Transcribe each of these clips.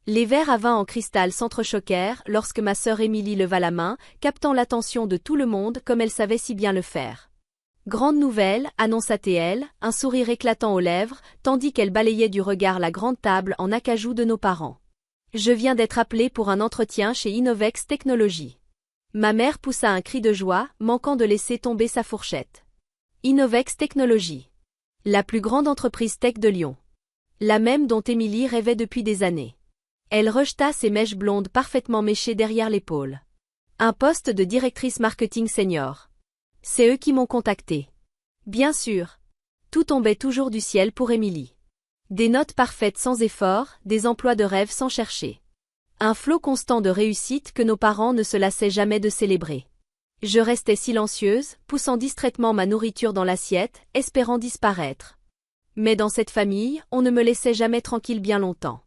Les verres à vin en cristal s'entrechoquèrent lorsque ma sœur Émilie leva la main, captant l'attention de tout le monde comme elle savait si bien le faire. Grande nouvelle, annonça-t-elle, un sourire éclatant aux lèvres, tandis qu'elle balayait du regard la grande table en acajou de nos parents. Je viens d'être appelée pour un entretien chez Innovex Technologies. Ma mère poussa un cri de joie, manquant de laisser tomber sa fourchette. Innovex Technologies. La plus grande entreprise tech de Lyon. La même dont Émilie rêvait depuis des années. Elle rejeta ses mèches blondes parfaitement méchées derrière l'épaule. Un poste de directrice marketing senior. C'est eux qui m'ont contactée. Bien sûr. Tout tombait toujours du ciel pour Émilie. Des notes parfaites sans effort, des emplois de rêve sans chercher. Un flot constant de réussite que nos parents ne se lassaient jamais de célébrer. Je restais silencieuse, poussant distraitement ma nourriture dans l'assiette, espérant disparaître. Mais dans cette famille, on ne me laissait jamais tranquille bien longtemps.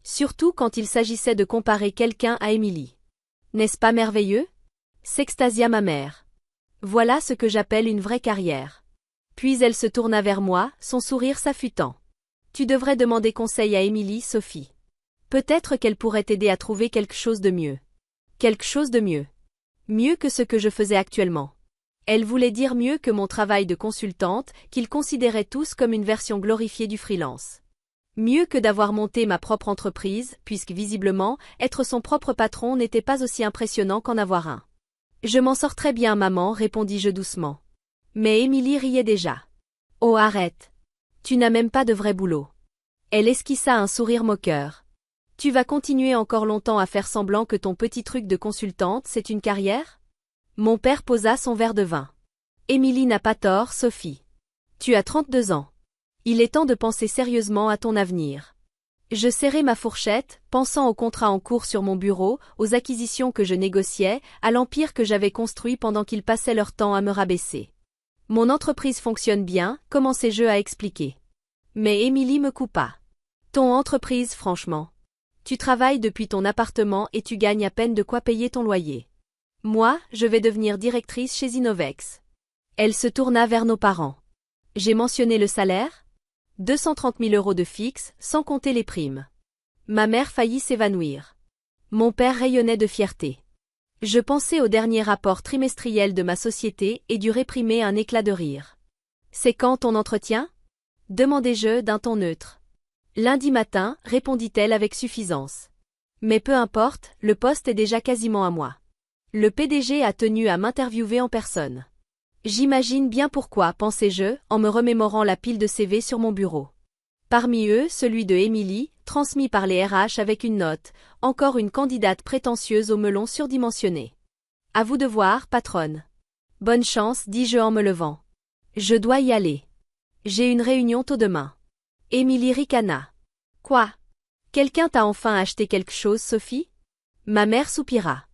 Surtout quand il s'agissait de comparer quelqu'un à Émilie. N'est-ce pas merveilleux? S'extasia ma mère. Voilà ce que j'appelle une vraie carrière. Puis elle se tourna vers moi, son sourire s'affûtant. Tu devrais demander conseil à Émilie, Sophie. Peut-être qu'elle pourrait t'aider à trouver quelque chose de mieux. Quelque chose de mieux. Mieux que ce que je faisais actuellement. Elle voulait dire mieux que mon travail de consultante, qu'ils considéraient tous comme une version glorifiée du freelance. Mieux que d'avoir monté ma propre entreprise, puisque visiblement, être son propre patron n'était pas aussi impressionnant qu'en avoir un. Je m'en sors très bien, maman, répondis-je doucement. Mais Émilie riait déjà. Oh, arrête. Tu n'as même pas de vrai boulot. Elle esquissa un sourire moqueur. Tu vas continuer encore longtemps à faire semblant que ton petit truc de consultante, c'est une carrière? Mon père posa son verre de vin. Émilie n'a pas tort, Sophie. Tu as 32 ans. Il est temps de penser sérieusement à ton avenir. Je serrai ma fourchette, pensant aux contrats en cours sur mon bureau, aux acquisitions que je négociais, à l'empire que j'avais construit pendant qu'ils passaient leur temps à me rabaisser. Mon entreprise fonctionne bien, commençai-je à expliquer. Mais Émilie me coupa. Ton entreprise, franchement. Tu travailles depuis ton appartement et tu gagnes à peine de quoi payer ton loyer. Moi, je vais devenir directrice chez Innovex. Elle se tourna vers nos parents. J'ai mentionné le salaire? 230 000 € de fixe, sans compter les primes. Ma mère faillit s'évanouir. Mon père rayonnait de fierté. Je pensais au dernier rapport trimestriel de ma société et dut réprimer un éclat de rire. C'est quand ton entretien? Demandai-je d'un ton neutre. Lundi matin, répondit-elle avec suffisance. Mais peu importe, le poste est déjà quasiment à moi. Le PDG a tenu à m'interviewer en personne. J'imagine bien pourquoi, pensais-je, en me remémorant la pile de CV sur mon bureau. Parmi eux, celui de Émilie, transmis par les RH avec une note, encore une candidate prétentieuse au melon surdimensionné. À vous de voir, patronne. Bonne chance, dis-je en me levant. Je dois y aller. J'ai une réunion tôt demain. Émilie ricana. Quoi? Quelqu'un t'a enfin acheté quelque chose, Sophie? Ma mère soupira.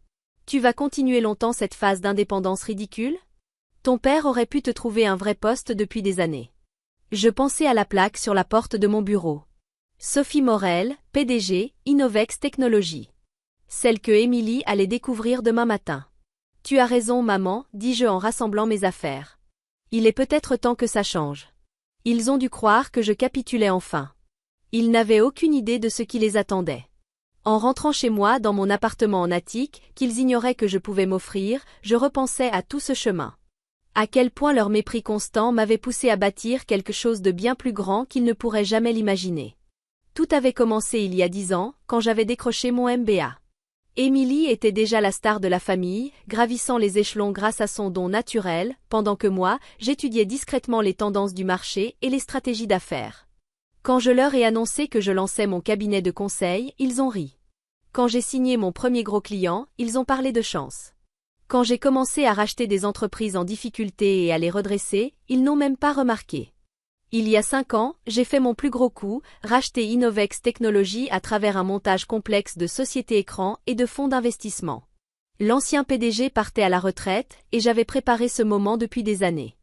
Tu vas continuer longtemps cette phase d'indépendance ridicule? Ton père aurait pu te trouver un vrai poste depuis des années. Je pensais à la plaque sur la porte de mon bureau. Sophie Morel, PDG, Innovex Technologies. Celle que Émilie allait découvrir demain matin. Tu as raison, maman, dis-je en rassemblant mes affaires. Il est peut-être temps que ça change. Ils ont dû croire que je capitulais enfin. Ils n'avaient aucune idée de ce qui les attendait. En rentrant chez moi dans mon appartement en attique, qu'ils ignoraient que je pouvais m'offrir, je repensais à tout ce chemin. À quel point leur mépris constant m'avait poussé à bâtir quelque chose de bien plus grand qu'ils ne pourraient jamais l'imaginer. Tout avait commencé il y a 10 ans, quand j'avais décroché mon MBA. Émilie était déjà la star de la famille, gravissant les échelons grâce à son don naturel, pendant que moi, j'étudiais discrètement les tendances du marché et les stratégies d'affaires. Quand je leur ai annoncé que je lançais mon cabinet de conseil, ils ont ri. Quand j'ai signé mon premier gros client, ils ont parlé de chance. Quand j'ai commencé à racheter des entreprises en difficulté et à les redresser, ils n'ont même pas remarqué. Il y a 5 ans, j'ai fait mon plus gros coup, racheter Innovex Technologies à travers un montage complexe de sociétés écrans et de fonds d'investissement. L'ancien PDG partait à la retraite et j'avais préparé ce moment depuis des années.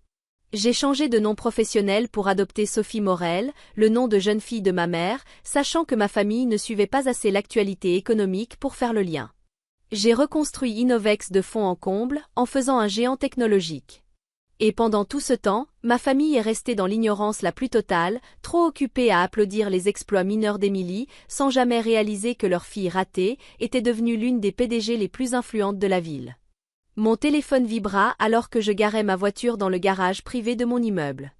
J'ai changé de nom professionnel pour adopter Sophie Morel, le nom de jeune fille de ma mère, sachant que ma famille ne suivait pas assez l'actualité économique pour faire le lien. J'ai reconstruit Innovex de fond en comble, en faisant un géant technologique. Et pendant tout ce temps, ma famille est restée dans l'ignorance la plus totale, trop occupée à applaudir les exploits mineurs d'Emily, sans jamais réaliser que leur fille ratée était devenue l'une des PDG les plus influentes de la ville. Mon téléphone vibra alors que je garais ma voiture dans le garage privé de mon immeuble.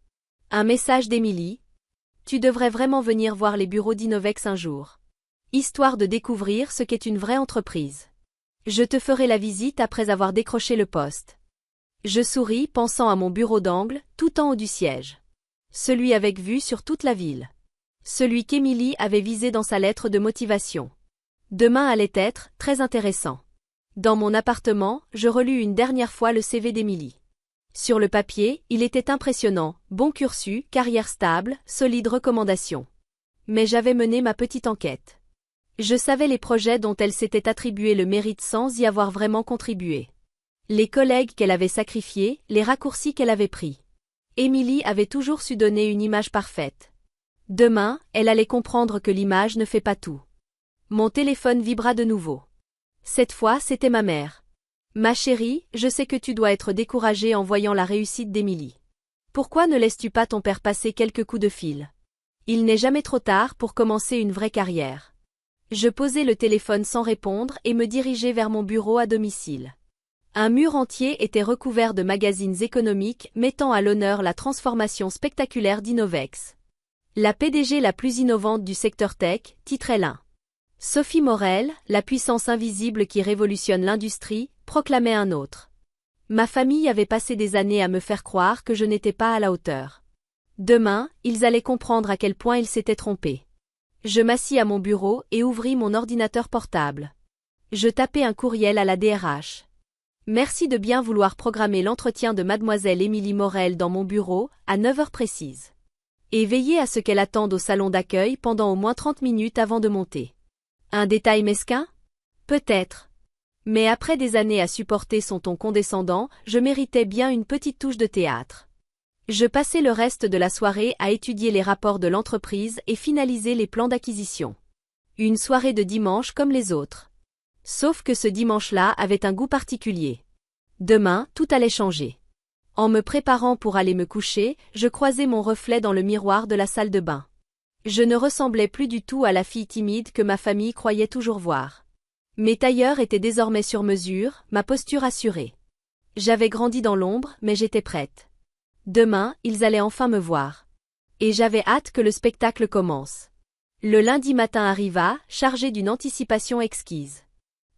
Un message d'Emily. Tu devrais vraiment venir voir les bureaux d'Innovex un jour. Histoire de découvrir ce qu'est une vraie entreprise. Je te ferai la visite après avoir décroché le poste. Je souris, pensant à mon bureau d'angle, tout en haut du siège. Celui avec vue sur toute la ville. Celui qu'Emily avait visé dans sa lettre de motivation. Demain allait être très intéressant. Dans mon appartement, je relus une dernière fois le CV d'Emily. Sur le papier, il était impressionnant, bon cursus, carrière stable, solide recommandation. Mais j'avais mené ma petite enquête. Je savais les projets dont elle s'était attribué le mérite sans y avoir vraiment contribué. Les collègues qu'elle avait sacrifiés, les raccourcis qu'elle avait pris. Emily avait toujours su donner une image parfaite. Demain, elle allait comprendre que l'image ne fait pas tout. Mon téléphone vibra de nouveau. Cette fois, c'était ma mère. Ma chérie, je sais que tu dois être découragée en voyant la réussite d'Emily. Pourquoi ne laisses-tu pas ton père passer quelques coups de fil? Il n'est jamais trop tard pour commencer une vraie carrière. Je posai le téléphone sans répondre et me dirigeai vers mon bureau à domicile. Un mur entier était recouvert de magazines économiques mettant à l'honneur la transformation spectaculaire d'Innovex. La PDG la plus innovante du secteur tech, titrait l'un. Sophie Morel, la puissance invisible qui révolutionne l'industrie, proclamait un autre. Ma famille avait passé des années à me faire croire que je n'étais pas à la hauteur. Demain, ils allaient comprendre à quel point ils s'étaient trompés. Je m'assis à mon bureau et ouvris mon ordinateur portable. Je tapai un courriel à la DRH. Merci de bien vouloir programmer l'entretien de mademoiselle Émilie Morel dans mon bureau, à 9 heures précises. Et veillez à ce qu'elle attende au salon d'accueil pendant au moins 30 minutes avant de monter. Un détail mesquin? Peut-être. Mais après des années à supporter son ton condescendant, je méritais bien une petite touche de théâtre. Je passai le reste de la soirée à étudier les rapports de l'entreprise et finaliser les plans d'acquisition. Une soirée de dimanche comme les autres. Sauf que ce dimanche-là avait un goût particulier. Demain, tout allait changer. En me préparant pour aller me coucher, je croisai mon reflet dans le miroir de la salle de bain. Je ne ressemblais plus du tout à la fille timide que ma famille croyait toujours voir. Mes tailleurs étaient désormais sur mesure, ma posture assurée. J'avais grandi dans l'ombre, mais j'étais prête. Demain, ils allaient enfin me voir. Et j'avais hâte que le spectacle commence. Le lundi matin arriva, chargé d'une anticipation exquise.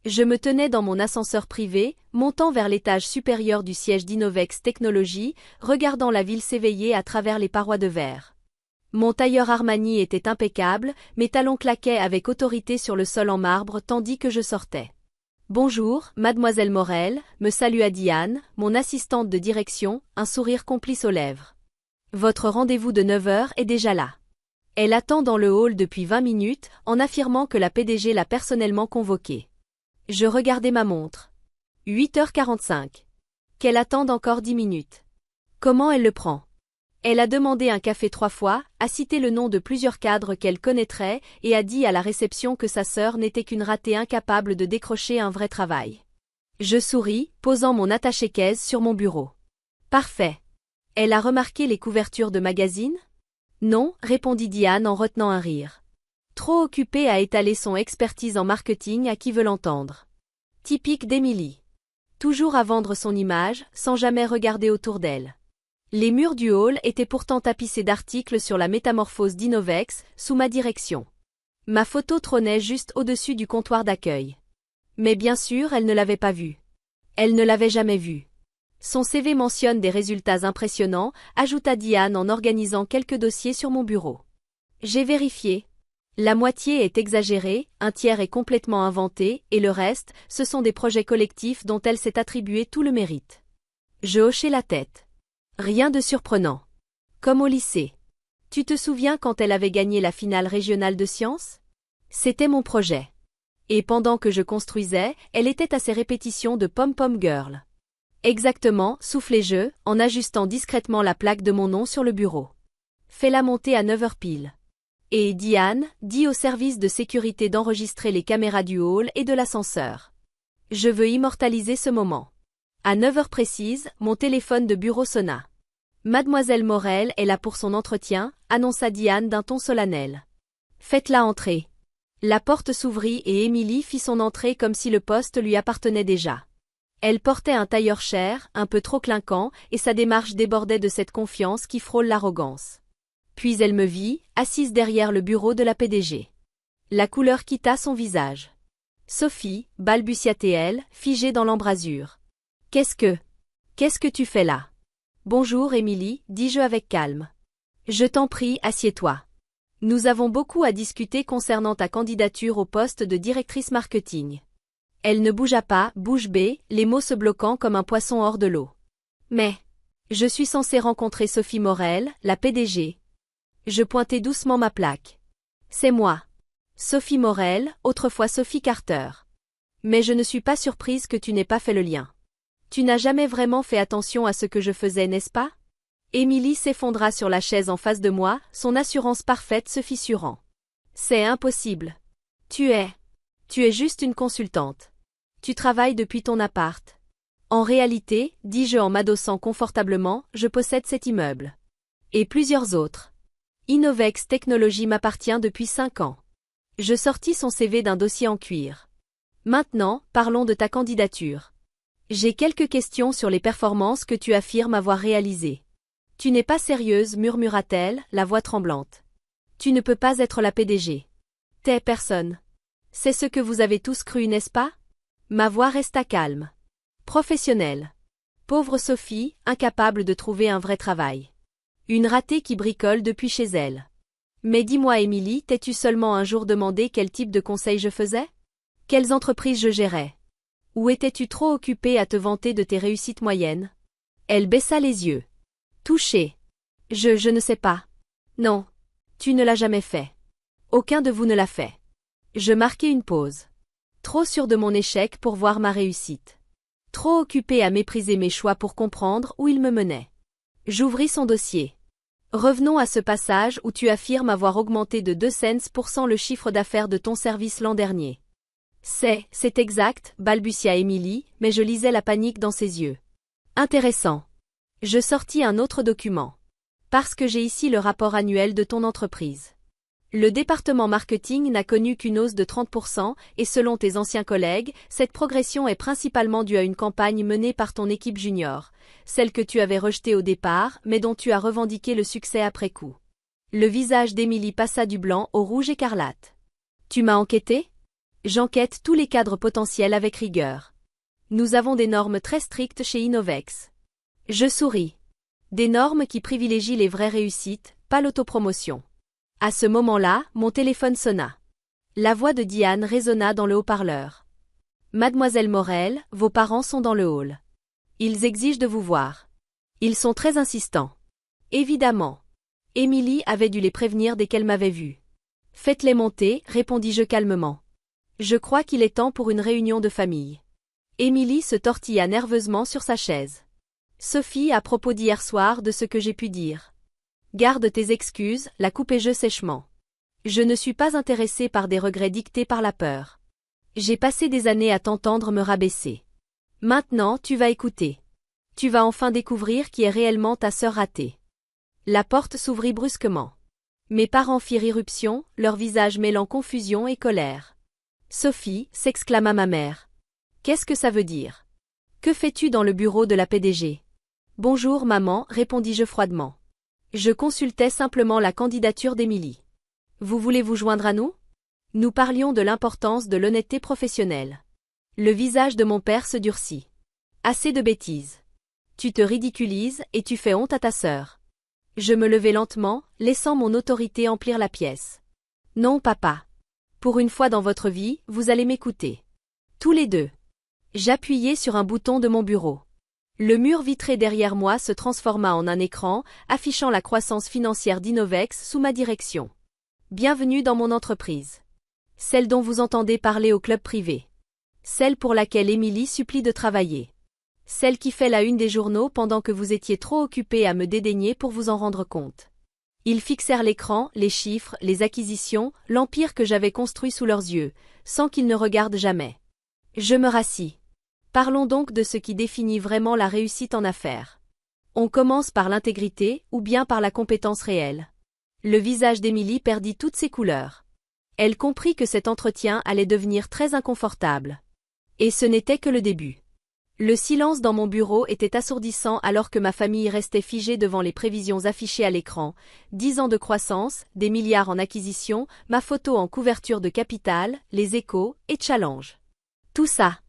Je me tenais dans mon ascenseur privé, montant vers l'étage supérieur du siège d'Innovex Technologies, regardant la ville s'éveiller à travers les parois de verre. Mon tailleur Armani était impeccable, mes talons claquaient avec autorité sur le sol en marbre tandis que je sortais. Bonjour, mademoiselle Morel, me salua Diane, mon assistante de direction, un sourire complice aux lèvres. Votre rendez-vous de 9 heures est déjà là. Elle attend dans le hall depuis 20 minutes, en affirmant que la PDG l'a personnellement convoquée. Je regardai ma montre. 8h45. Qu'elle attende encore 10 minutes. Comment elle le prend? Elle a demandé un café 3 fois, a cité le nom de plusieurs cadres qu'elle connaîtrait et a dit à la réception que sa sœur n'était qu'une ratée incapable de décrocher un vrai travail. Je souris, posant mon attaché-caisse sur mon bureau. Parfait. Elle a remarqué les couvertures de magazines? Non, répondit Diane en retenant un rire. Trop occupée à étaler son expertise en marketing à qui veut l'entendre. Typique d'Emily. Toujours à vendre son image, sans jamais regarder autour d'elle. Les murs du hall étaient pourtant tapissés d'articles sur la métamorphose d'Innovex, sous ma direction. Ma photo trônait juste au-dessus du comptoir d'accueil. Mais bien sûr, elle ne l'avait pas vue. Elle ne l'avait jamais vue. Son CV mentionne des résultats impressionnants, ajouta Diane en organisant quelques dossiers sur mon bureau. J'ai vérifié. La moitié est exagérée, un tiers est complètement inventé, et le reste, ce sont des projets collectifs dont elle s'est attribué tout le mérite. Je hochai la tête. Rien de surprenant. Comme au lycée. Tu te souviens quand elle avait gagné la finale régionale de sciences? C'était mon projet. Et pendant que je construisais, elle était à ses répétitions de Pom-Pom Girl. Exactement, soufflai-je, en ajustant discrètement la plaque de mon nom sur le bureau. Fais-la monter à 9 heures pile. Et Diane, dit au service de sécurité d'enregistrer les caméras du hall et de l'ascenseur. Je veux immortaliser ce moment. À 9 heures précises, mon téléphone de bureau sonna. Mademoiselle Morel est là pour son entretien, annonça Diane d'un ton solennel. Faites-la entrer. La porte s'ouvrit et Émilie fit son entrée comme si le poste lui appartenait déjà. Elle portait un tailleur cher, un peu trop clinquant, et sa démarche débordait de cette confiance qui frôle l'arrogance. Puis elle me vit, assise derrière le bureau de la PDG. La couleur quitta son visage. Sophie, balbutia-t-elle, figée dans l'embrasure. Qu'est-ce que tu fais là? Bonjour Émilie, dis-je avec calme. Je t'en prie, assieds-toi. Nous avons beaucoup à discuter concernant ta candidature au poste de directrice marketing. Elle ne bougea pas, bouche bée, les mots se bloquant comme un poisson hors de l'eau. Mais, je suis censée rencontrer Sophie Morel, la PDG. Je pointai doucement ma plaque. C'est moi. Sophie Morel, autrefois Sophie Carter. Mais je ne suis pas surprise que tu n'aies pas fait le lien. Tu n'as jamais vraiment fait attention à ce que je faisais, n'est-ce pas? Émilie s'effondra sur la chaise en face de moi, son assurance parfaite se fissurant. C'est impossible. Tu es juste une consultante. Tu travailles depuis ton appart. En réalité, dis-je en m'adossant confortablement, je possède cet immeuble. Et plusieurs autres. Innovex Technologies m'appartient depuis 5 ans. Je sortis son CV d'un dossier en cuir. Maintenant, parlons de ta candidature. J'ai quelques questions sur les performances que tu affirmes avoir réalisées. Tu n'es pas sérieuse, murmura-t-elle, la voix tremblante. Tu ne peux pas être la PDG. T'es personne. C'est ce que vous avez tous cru, n'est-ce pas? Ma voix resta calme. Professionnelle. Pauvre Sophie, incapable de trouver un vrai travail. Une ratée qui bricole depuis chez elle. Mais dis-moi Émilie, t'es-tu seulement un jour demandé quel type de conseil je faisais? Quelles entreprises je gérais? Ou étais-tu trop occupée à te vanter de tes réussites moyennes? Elle baissa les yeux. Touchée. Je ne sais pas. Non. Tu ne l'as jamais fait. Aucun de vous ne l'a fait. Je marquai une pause. Trop sûre de mon échec pour voir ma réussite. Trop occupée à mépriser mes choix pour comprendre où il me menait. J'ouvris son dossier. Revenons à ce passage où tu affirmes avoir augmenté de 2 cents % le chiffre d'affaires de ton service l'an dernier. C'est exact, balbutia Émilie, mais je lisais la panique dans ses yeux. Intéressant. Je sortis un autre document. Parce que j'ai ici le rapport annuel de ton entreprise. Le département marketing n'a connu qu'une hausse de 30%, et selon tes anciens collègues, cette progression est principalement due à une campagne menée par ton équipe junior, celle que tu avais rejetée au départ, mais dont tu as revendiqué le succès après coup. Le visage d'Émilie passa du blanc au rouge écarlate. Tu m'as enquêté? J'enquête tous les cadres potentiels avec rigueur. Nous avons des normes très strictes chez Innovex. Je souris. Des normes qui privilégient les vraies réussites, pas l'autopromotion. À ce moment-là, mon téléphone sonna. La voix de Diane résonna dans le haut-parleur. Mademoiselle Morel, vos parents sont dans le hall. Ils exigent de vous voir. Ils sont très insistants. Évidemment. Émilie avait dû les prévenir dès qu'elle m'avait vue. Faites-les monter, répondis-je calmement. Je crois qu'il est temps pour une réunion de famille. Émilie se tortilla nerveusement sur sa chaise. Sophie, à propos d'hier soir, de ce que j'ai pu dire. Garde tes excuses, la coupai-je sèchement. Je ne suis pas intéressée par des regrets dictés par la peur. J'ai passé des années à t'entendre me rabaisser. Maintenant, tu vas écouter. Tu vas enfin découvrir qui est réellement ta sœur ratée. La porte s'ouvrit brusquement. Mes parents firent irruption, leur visage mêlant confusion et colère. Sophie, s'exclama ma mère. Qu'est-ce que ça veut dire? Que fais-tu dans le bureau de la PDG? Bonjour maman, répondis-je froidement. Je consultais simplement la candidature d'Émilie. Vous voulez vous joindre à nous? Nous parlions de l'importance de l'honnêteté professionnelle. Le visage de mon père se durcit. Assez de bêtises. Tu te ridiculises et tu fais honte à ta sœur. Je me levai lentement, laissant mon autorité emplir la pièce. Non, papa. Pour une fois dans votre vie, vous allez m'écouter. Tous les deux. J'appuyai sur un bouton de mon bureau. Le mur vitré derrière moi se transforma en un écran, affichant la croissance financière d'Innovex sous ma direction. Bienvenue dans mon entreprise. Celle dont vous entendez parler au club privé. Celle pour laquelle Émilie supplie de travailler. Celle qui fait la une des journaux pendant que vous étiez trop occupé à me dédaigner pour vous en rendre compte. Ils fixèrent l'écran, les chiffres, les acquisitions, l'empire que j'avais construit sous leurs yeux, sans qu'ils ne regardent jamais. Je me rassis. Parlons donc de ce qui définit vraiment la réussite en affaires. On commence par l'intégrité ou bien par la compétence réelle. Le visage d'Émilie perdit toutes ses couleurs. Elle comprit que cet entretien allait devenir très inconfortable. Et ce n'était que le début. Le silence dans mon bureau était assourdissant alors que ma famille restait figée devant les prévisions affichées à l'écran. 10 ans de croissance, des milliards en acquisition, ma photo en couverture de Capital, les Échos et Challenge. Tout ça.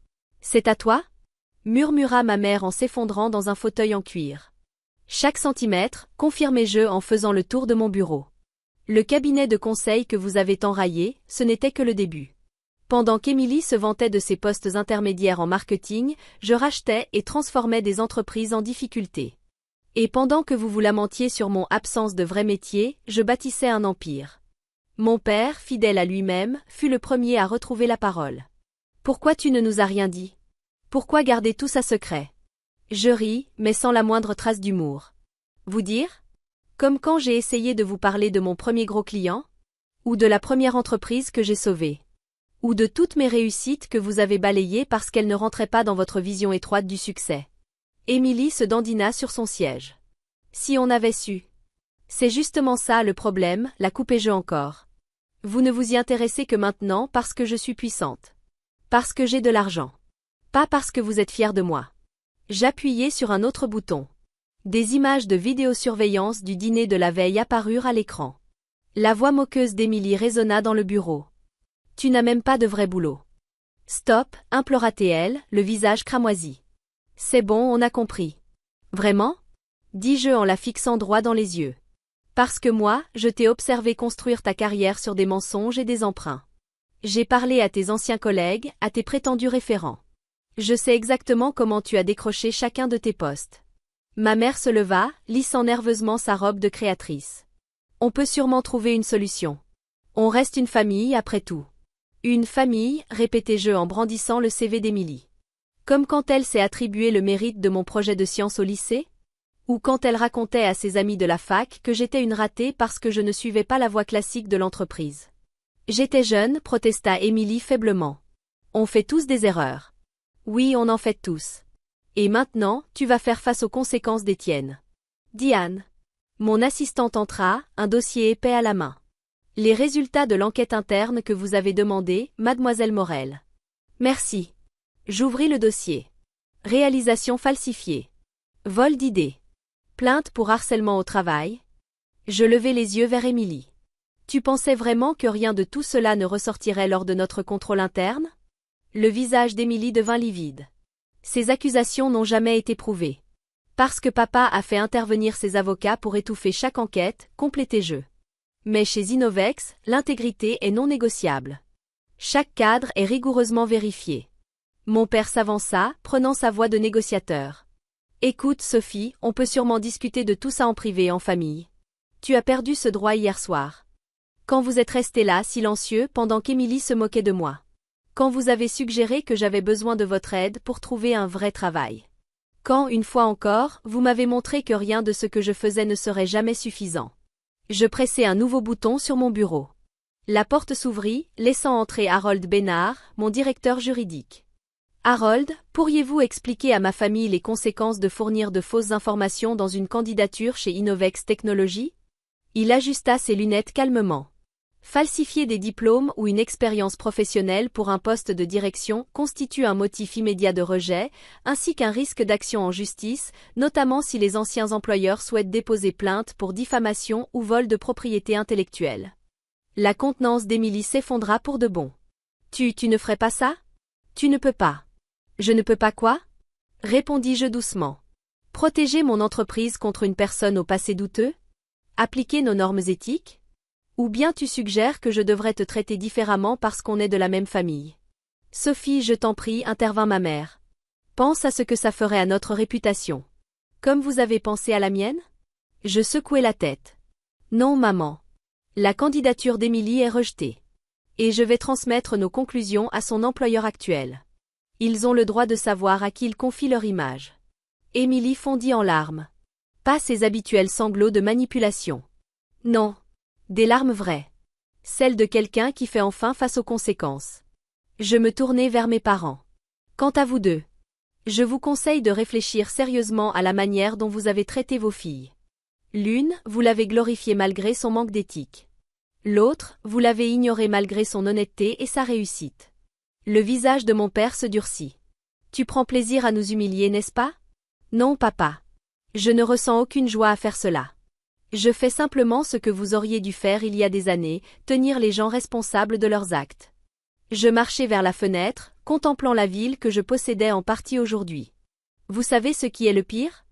C'est à toi? Murmura ma mère en s'effondrant dans un fauteuil en cuir. Chaque centimètre, confirmai-je en faisant le tour de mon bureau. Le cabinet de conseil que vous avez enraillé, ce n'était que le début. Pendant qu'Émilie se vantait de ses postes intermédiaires en marketing, je rachetais et transformais des entreprises en difficulté. Et pendant que vous vous lamentiez sur mon absence de vrai métier, je bâtissais un empire. Mon père, fidèle à lui-même, fut le premier à retrouver la parole. Pourquoi tu ne nous as rien dit? Pourquoi garder tout ça secret? Je ris, mais sans la moindre trace d'humour. Vous dire? Comme quand j'ai essayé de vous parler de mon premier gros client? Ou de la première entreprise que j'ai sauvée? Ou de toutes mes réussites que vous avez balayées parce qu'elles ne rentraient pas dans votre vision étroite du succès? Émilie se dandina sur son siège. Si on avait su. C'est justement ça le problème, la coupai-je encore. Vous ne vous y intéressez que maintenant parce que je suis puissante. Parce que j'ai de l'argent. Pas parce que vous êtes fier de moi. J'appuyai sur un autre bouton. Des images de vidéosurveillance du dîner de la veille apparurent à l'écran. La voix moqueuse d'Émilie résonna dans le bureau. Tu n'as même pas de vrai boulot. Stop, implora-t-elle, le visage cramoisi. C'est bon, on a compris. Vraiment? Dis-je en la fixant droit dans les yeux. Parce que moi, je t'ai observé construire ta carrière sur des mensonges et des emprunts. J'ai parlé à tes anciens collègues, à tes prétendus référents. Je sais exactement comment tu as décroché chacun de tes postes. Ma mère se leva, lissant nerveusement sa robe de créatrice. On peut sûrement trouver une solution. On reste une famille après tout. Une famille, répétai-je en brandissant le CV d'Émilie. Comme quand elle s'est attribué le mérite de mon projet de science au lycée? Ou quand elle racontait à ses amis de la fac que j'étais une ratée parce que je ne suivais pas la voie classique de l'entreprise. J'étais jeune, protesta Émilie faiblement. On fait tous des erreurs. Oui, on en fait tous. Et maintenant, tu vas faire face aux conséquences des tiennes. Diane. Mon assistante entra, un dossier épais à la main. Les résultats de l'enquête interne que vous avez demandé, mademoiselle Morel. Merci. J'ouvris le dossier. Réalisation falsifiée. Vol d'idées. Plainte pour harcèlement au travail. Je levai les yeux vers Émilie. Tu pensais vraiment que rien de tout cela ne ressortirait lors de notre contrôle interne? Le visage d'Émilie devint livide. Ces accusations n'ont jamais été prouvées. Parce que papa a fait intervenir ses avocats pour étouffer chaque enquête, complétai-je. Mais chez Innovex, l'intégrité est non négociable. Chaque cadre est rigoureusement vérifié. Mon père s'avança, prenant sa voix de négociateur. Écoute, Sophie, on peut sûrement discuter de tout ça en privé, en famille. Tu as perdu ce droit hier soir. Quand vous êtes resté là, silencieux, pendant qu'Émilie se moquait de moi. Quand vous avez suggéré que j'avais besoin de votre aide pour trouver un vrai travail. Quand, une fois encore, vous m'avez montré que rien de ce que je faisais ne serait jamais suffisant. Je pressai un nouveau bouton sur mon bureau. La porte s'ouvrit, laissant entrer Harold Bénard, mon directeur juridique. Harold, pourriez-vous expliquer à ma famille les conséquences de fournir de fausses informations dans une candidature chez Innovex Technologies? Il ajusta ses lunettes calmement. Falsifier des diplômes ou une expérience professionnelle pour un poste de direction constitue un motif immédiat de rejet, ainsi qu'un risque d'action en justice, notamment si les anciens employeurs souhaitent déposer plainte pour diffamation ou vol de propriété intellectuelle. La contenance d'Émilie s'effondra pour de bon. Tu ne ferais pas ça? Tu ne peux pas. Je ne peux pas quoi? Répondis-je doucement. Protéger mon entreprise contre une personne au passé douteux? Appliquer nos normes éthiques? Ou bien tu suggères que je devrais te traiter différemment parce qu'on est de la même famille? Sophie, je t'en prie, intervint ma mère. Pense à ce que ça ferait à notre réputation. Comme vous avez pensé à la mienne? Je secouai la tête. Non, maman. La candidature d'Émilie est rejetée. Et je vais transmettre nos conclusions à son employeur actuel. Ils ont le droit de savoir à qui ils confient leur image. Émilie fondit en larmes. Pas ses habituels sanglots de manipulation. Non. Des larmes vraies. Celles de quelqu'un qui fait enfin face aux conséquences. Je me tournai vers mes parents. Quant à vous deux, Je vous conseille de réfléchir sérieusement à la manière dont vous avez traité vos filles. L'une, vous l'avez glorifiée malgré son manque d'éthique. L'autre, vous l'avez ignorée malgré son honnêteté et sa réussite. Le visage de mon père se durcit. Tu prends plaisir à nous humilier, n'est-ce pas? Non, papa. Je ne ressens aucune joie à faire cela. Je fais simplement ce que vous auriez dû faire il y a des années, tenir les gens responsables de leurs actes. Je marchais vers la fenêtre, contemplant la ville que je possédais en partie aujourd'hui. Vous savez ce qui est le pire?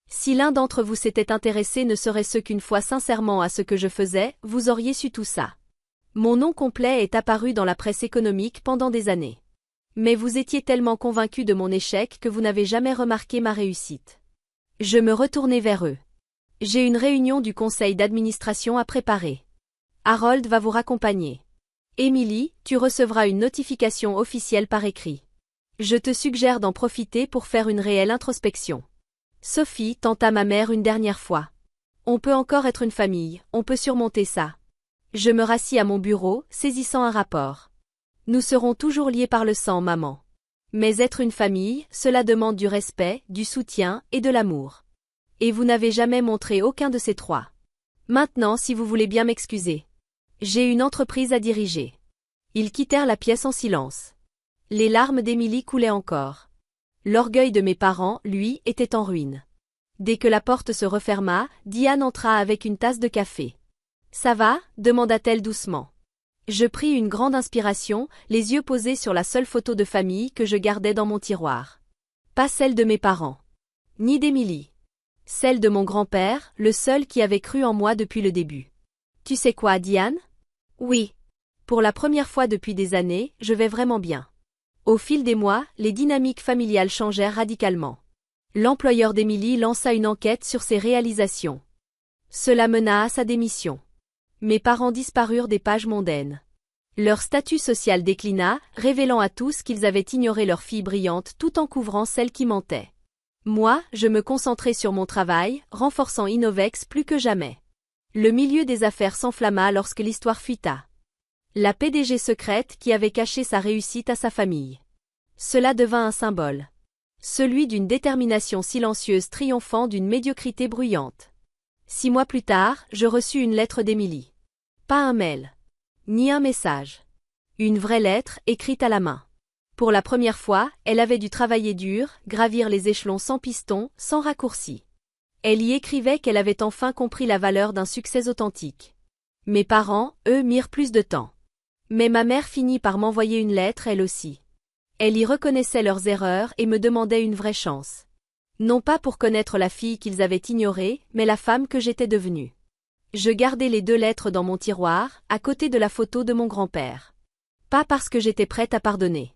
Si l'un d'entre vous s'était intéressé ne serait-ce qu'une fois sincèrement à ce que je faisais, vous auriez su tout ça. Mon nom complet est apparu dans la presse économique pendant des années. Mais vous étiez tellement convaincus de mon échec que vous n'avez jamais remarqué ma réussite. Je me retournai vers eux. J'ai une réunion du conseil d'administration à préparer. Harold va vous raccompagner. Emily, tu recevras une notification officielle par écrit. Je te suggère d'en profiter pour faire une réelle introspection. Sophie tenta ma mère une dernière fois. On peut encore être une famille, on peut surmonter ça. Je me rassis à mon bureau, saisissant un rapport. Nous serons toujours liés par le sang, maman. Mais être une famille, cela demande du respect, du soutien et de l'amour. Et vous n'avez jamais montré aucun de ces trois. Maintenant, si vous voulez bien m'excuser. J'ai une entreprise à diriger. Ils quittèrent la pièce en silence. Les larmes d'Émilie coulaient encore. L'orgueil de mes parents, lui, était en ruine. Dès que la porte se referma, Diane entra avec une tasse de café. « Ça va » demanda-t-elle doucement. Je pris une grande inspiration, les yeux posés sur la seule photo de famille que je gardais dans mon tiroir. Pas celle de mes parents. Ni d'Émilie. Celle de mon grand-père, le seul qui avait cru en moi depuis le début. Tu sais quoi, Diane? Oui. Pour la première fois depuis des années, je vais vraiment bien. Au fil des mois, les dynamiques familiales changèrent radicalement. L'employeur d'Émilie lança une enquête sur ses réalisations. Cela mena à sa démission. Mes parents disparurent des pages mondaines. Leur statut social déclina, révélant à tous qu'ils avaient ignoré leur fille brillante tout en couvrant celle qui mentait. Moi, je me concentrais sur mon travail, renforçant Innovex plus que jamais. Le milieu des affaires s'enflamma lorsque l'histoire fuita. La PDG secrète qui avait caché sa réussite à sa famille. Cela devint un symbole. Celui d'une détermination silencieuse triomphant d'une médiocrité bruyante. 6 mois plus tard, je reçus une lettre d'Émilie. Pas un mail. Ni un message. Une vraie lettre, écrite à la main. Pour la première fois, elle avait dû travailler dur, gravir les échelons sans piston, sans raccourci. Elle y écrivait qu'elle avait enfin compris la valeur d'un succès authentique. Mes parents, eux, mirent plus de temps. Mais ma mère finit par m'envoyer une lettre elle aussi. Elle y reconnaissait leurs erreurs et me demandait une vraie chance. Non pas pour connaître la fille qu'ils avaient ignorée, mais la femme que j'étais devenue. Je gardais les 2 lettres dans mon tiroir, à côté de la photo de mon grand-père. Pas parce que j'étais prête à pardonner.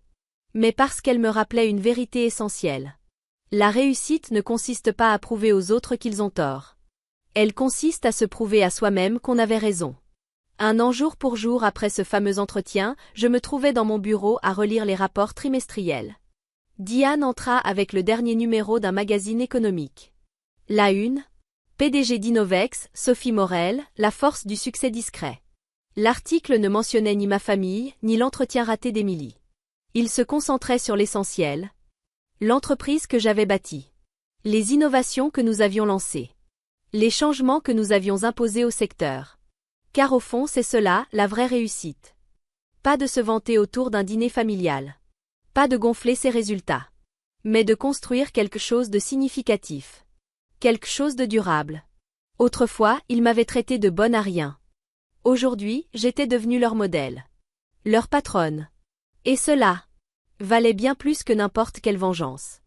Mais parce qu'elles me rappelaient une vérité essentielle. La réussite ne consiste pas à prouver aux autres qu'ils ont tort. Elle consiste à se prouver à soi-même qu'on avait raison. Un an jour pour jour après ce fameux entretien, je me trouvais dans mon bureau à relire les rapports trimestriels. Diane entra avec le dernier numéro d'un magazine économique. La une. PDG d'Innovex, Sophie Morel, la force du succès discret. L'article ne mentionnait ni ma famille, ni l'entretien raté d'Émilie. Il se concentrait sur l'essentiel. L'entreprise que j'avais bâtie. Les innovations que nous avions lancées. Les changements que nous avions imposés au secteur. Car au fond, c'est cela, la vraie réussite. Pas de se vanter autour d'un dîner familial. Pas de gonfler ses résultats. Mais de construire quelque chose de significatif. Quelque chose de durable. Autrefois, ils m'avaient traité de bonne à rien. Aujourd'hui, j'étais devenue leur modèle. Leur patronne. Et cela valait bien plus que n'importe quelle vengeance.